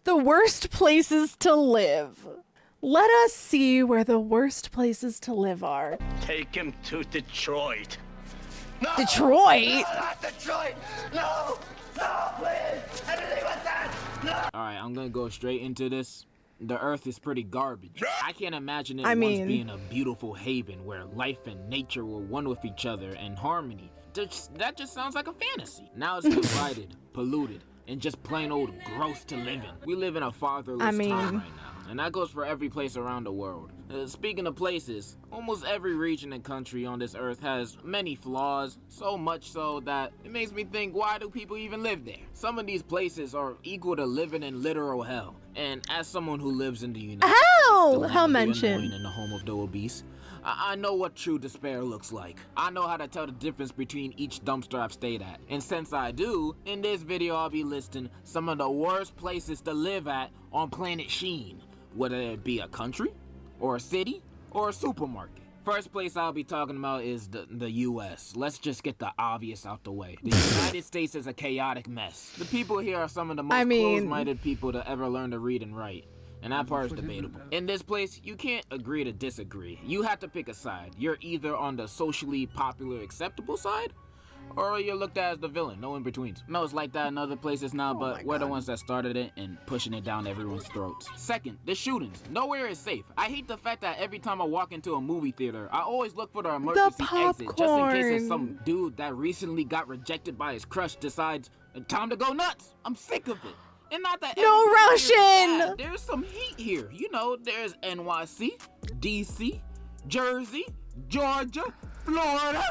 The worst places to live. Let us see where the worst places to live are. Take him to Detroit. No! Detroit? No, not Detroit! No! No, please! Anything but that! No! Alright, I'm gonna go straight into this. The Earth is pretty garbage. I can't imagine it I once mean- being a beautiful haven where life and nature were one with each other in harmony. That just sounds like a fantasy. Now it's divided, polluted, and just plain old gross to live in. We live in a fatherless time right now, and that goes for every place around the world. Speaking of places, almost every region and country on this earth has many flaws, so much so that it makes me think, why do people even live there? Some of these places are equal to living in literal hell, and as someone who lives in the United States, the land Hell of the mention. annoying and the home of the obese, I know what true despair looks like. I know how to tell the difference between each dumpster I've stayed at. And since I do, in this video I'll be listing some of the worst places to live at on planet Sheen. Whether it be a country, or a city, or a supermarket. First place I'll be talking about is the US. Let's just get the obvious out the way. The United States is a chaotic mess. The people here are some of the most closed-minded people to ever learn to read and write. And that part is debatable. In this place, you can't agree to disagree. You have to pick a side. You're either on the socially popular acceptable side, or you're looked at as the villain, no in betweens. No, it's like that in other places now, but we're the ones that started it and pushing it down everyone's throats. Second, the shootings. Nowhere is safe. I hate the fact that every time I walk into a movie theater, I always look for the emergency exit, just in case there's some dude that recently got rejected by his crush decides, time to go nuts. I'm sick of it. And not that No Russian! There's some heat here. You know, there's NYC, DC, Jersey, Georgia, Florida.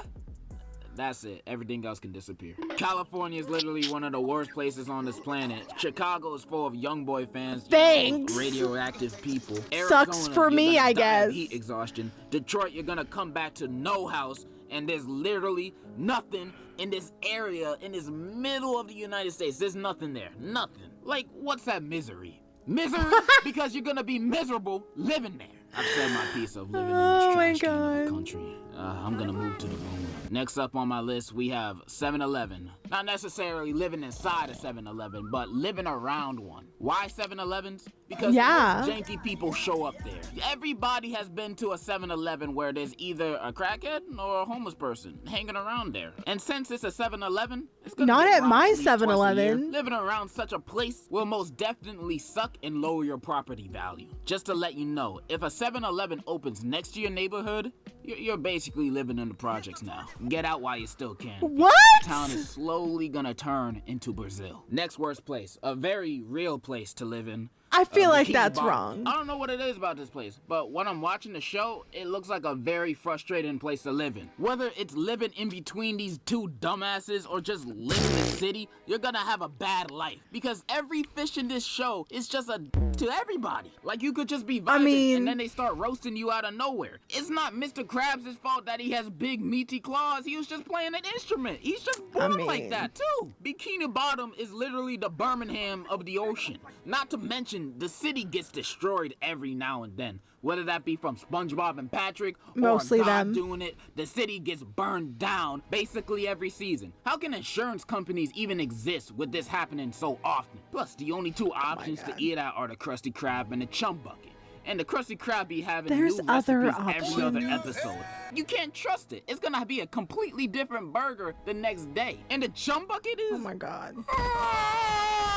That's it. Everything else can disappear. California is literally one of the worst places on this planet. Chicago is full of young boy fans. Thanks. Radioactive people. Sucks for me, I guess. Heat exhaustion. Detroit, you're gonna come back to no house, and there's literally nothing in this area, in this middle of the United States. There's nothing there. Nothing. Like, what's that misery? Misery? Because you're gonna be miserable living there. I've said my piece of living in this trash can of a country. I'm gonna move to the moon. Next up on my list, we have 7-Eleven. Not necessarily living inside a 7-Eleven, but living around one. Why 7-Elevens? Because most janky people show up there. Everybody has been to a 7-Eleven where there's either a crackhead or a homeless person hanging around there. And since it's a 7-Eleven, it's gonna Not get at robbed my at least twice a year. 7-Eleven. Living around such a place will most definitely suck and lower your property value. Just to let you know, if a 7-Eleven opens next to your neighborhood, you're basically living in the projects now. Get out while you still can. What? Town is slowly gonna turn into Brazil. Next worst place, a very real place to live in. I feel like Bikini that's Bottom. wrong. I don't know what it is about this place, but when I'm watching the show, it looks like a very frustrating place to live in. Whether it's living in between these two dumbasses or just living in the city, you're gonna have a bad life. Because every fish in this show is just a to everybody. Like you could just be vibing and then they start roasting you out of nowhere. It's not Mr. Krabs' fault that he has big meaty claws. He was just playing an instrument. He's just born like that too. Bikini Bottom is literally the Birmingham of the ocean. Not to mention the city gets destroyed every now and then. Whether that be from SpongeBob and Patrick Mostly or God them. doing it, the city gets burned down basically every season. How can insurance companies even exist with this happening so often? Plus, the only two options to eat at are the Krusty Krab and the Chum Bucket. And the Krusty Krab be having There's new other recipes every other options. episode. You can't trust it. It's gonna be a completely different burger the next day. And the Chum Bucket is... Oh my god.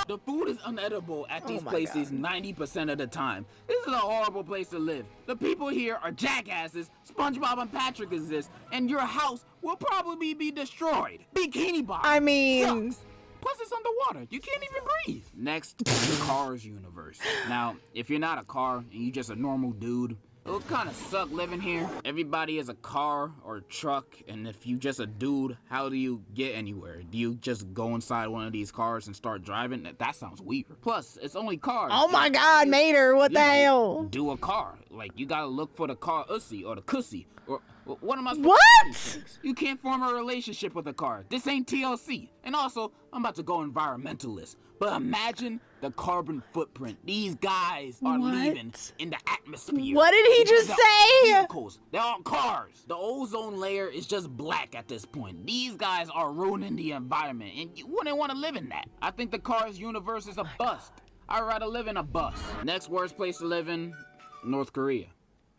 The food is unedible at these my places 90% of the time. This is a horrible place to live. The people here are jackasses, SpongeBob and Patrick exist, and your house will probably be destroyed. Bikini Bottom I mean... sucks. Plus it's underwater. You can't even breathe. Next, the Cars universe. Now, if you're not a car and you're just a normal dude, it'll kind of suck living here. Everybody has a car or a truck, and if you just a dude, how do you get anywhere? Do you just go inside one of these cars and start driving? That sounds weird. Plus, it's only cars. Oh my god, Mater, what the hell? Do a car. Like, you gotta look for the car ussy or the cussy. Or what am I supposed to What? do these things? You can't form a relationship with a car. This ain't TLC. And also, I'm about to go environmentalist. But imagine the carbon footprint these guys are leaving in the atmosphere. What did he just They're say? Vehicles. They're all cars. The ozone layer is just black at this point. These guys are ruining the environment, and you wouldn't want to live in that. I think the Cars universe is a bust. I'd rather live in a bus. Next worst place to live in, North Korea.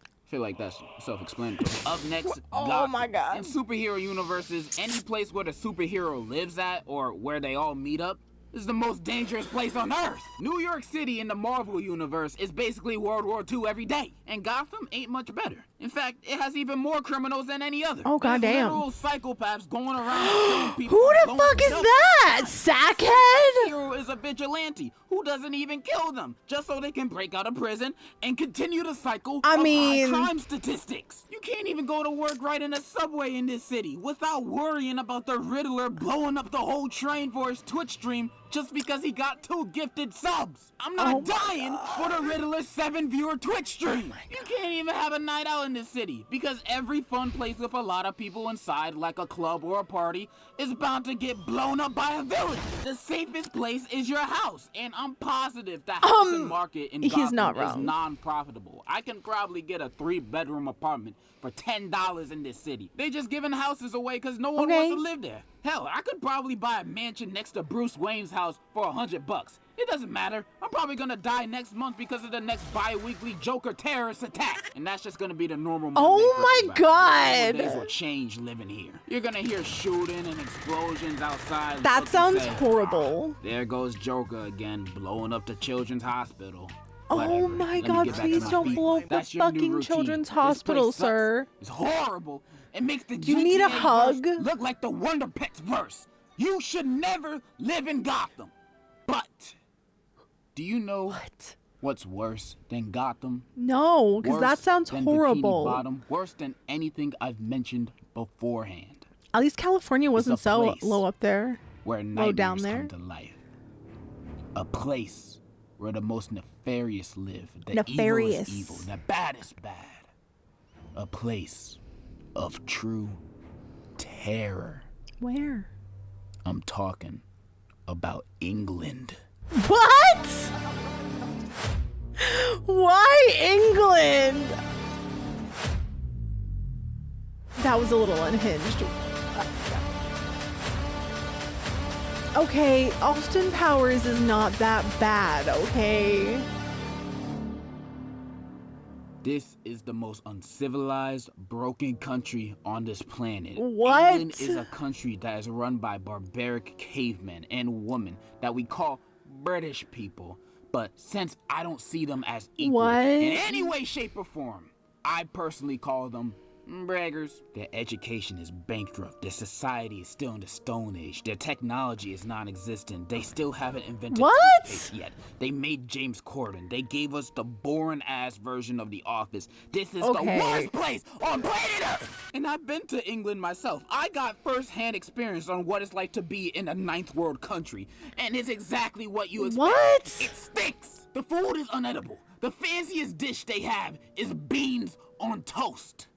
I feel like that's self-explanatory. Up next, Oh Gotham. my God. In superhero universes, any place where the superhero lives at or where they all meet up is the most dangerous place on Earth. New York City in the Marvel universe is basically World War II every day. And Gotham ain't much better. In fact, it has even more criminals than any other. Oh, There's goddamn. literal psychopaths going around killing people. Who the blowing fuck is up. that? Sackhead? Hero is a vigilante who doesn't even kill them just so they can break out of prison and continue the cycle of high crime statistics. You can't even go to work right in a subway in this city without worrying about the Riddler blowing up the whole train for his Twitch stream just because he got 2 gifted subs. I'm not dying for the Riddler's 7-viewer Twitch stream. You can't even have a night out in this city because every fun place with a lot of people inside, like a club or a party, is bound to get blown up by a villain. The safest place is your house, and I'm positive the housing market in Gotham not is wrong. non-profitable. I can probably get a 3-bedroom apartment for $10 in this city. They just giving houses away because no one wants to live there. Hell, I could probably buy a mansion next to Bruce Wayne's house for $100. It doesn't matter. I'm probably gonna die next month because of the next bi-weekly Joker terrorist attack. And that's just gonna be the normal Monday Oh for my everybody. God. Normal days will change living here. You're gonna hear shooting and explosions outside. That Look and sounds say, horrible. "Ah, there goes Joker again, blowing up the children's hospital." Oh Whatever. my Let me God, get back please to my don't feet. blow up the That's your new fucking routine. children's This place hospital, sucks. sir. It's horrible. It makes the Do you need a GTA hug? verse look like the Wonder Pets verse. You should never live in Gotham. But do you know what's worse than Gotham? No, because that Worse sounds than horrible. Bikini Bottom? Worse than anything I've mentioned beforehand. At least California wasn't a so place low up there. Where Low down nightmares there. come to life. A place where the most nefarious live. The Nefarious. evil is evil. The bad is bad. A place of true terror. Where? I'm talking about England. What? Why England? That was a little unhinged. Okay, Austin Powers is not that bad, okay? This is the most uncivilized, broken country on this planet. What? England is a country that is run by barbaric cavemen and women that we call British people. But since I don't see them as equal What? in any way, shape, or form, I personally call them braggers. Their education is bankrupt. Their society is still in the Stone Age. Their technology is non-existent. They still haven't invented What? toothpaste yet. They made James Corden. They gave us the boring-ass version of The Office. This is the worst place on planet Earth. And I've been to England myself. I got first-hand experience on what it's like to be in a ninth world country. And it's exactly what you expect. What? It stinks. The food is unedible. The fanciest dish they have is beans on toast.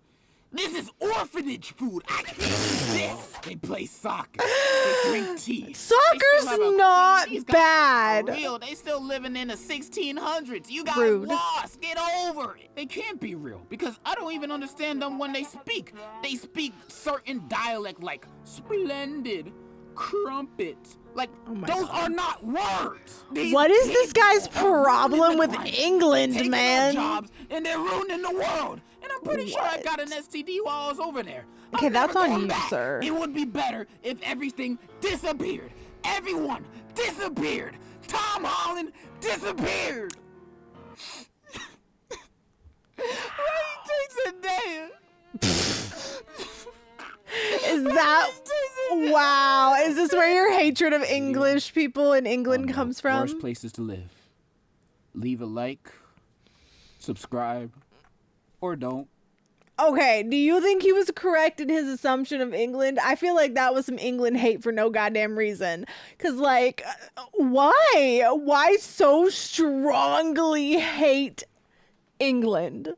This is orphanage food. I can't eat this. They play soccer. They drink tea. They still Soccer's have a- not these guys bad. are real. They still living in the 1600s. You guys Rude. lost. Get over it. They can't be real because I don't even understand them when they speak. They speak certain dialect like splendid, crumpet. Like, my those God. are not words. These What is this people guy's are problem ruining the with planet, England, taking our man? jobs, and they're ruining the world. And I'm pretty sure I What? got an STD while I was over there. Okay, I'm that's never on going you, back. sir. It would be better if everything disappeared. Everyone disappeared. Tom Holland disappeared. Why he takes a day? Is that wow? Is this where your hatred of English people in England comes from? Worst places to live. Leave a like, subscribe, or don't. Okay, do you think he was correct in his assumption of England? I feel like that was some England hate for no goddamn reason. Cause like, why? Why so strongly hate England?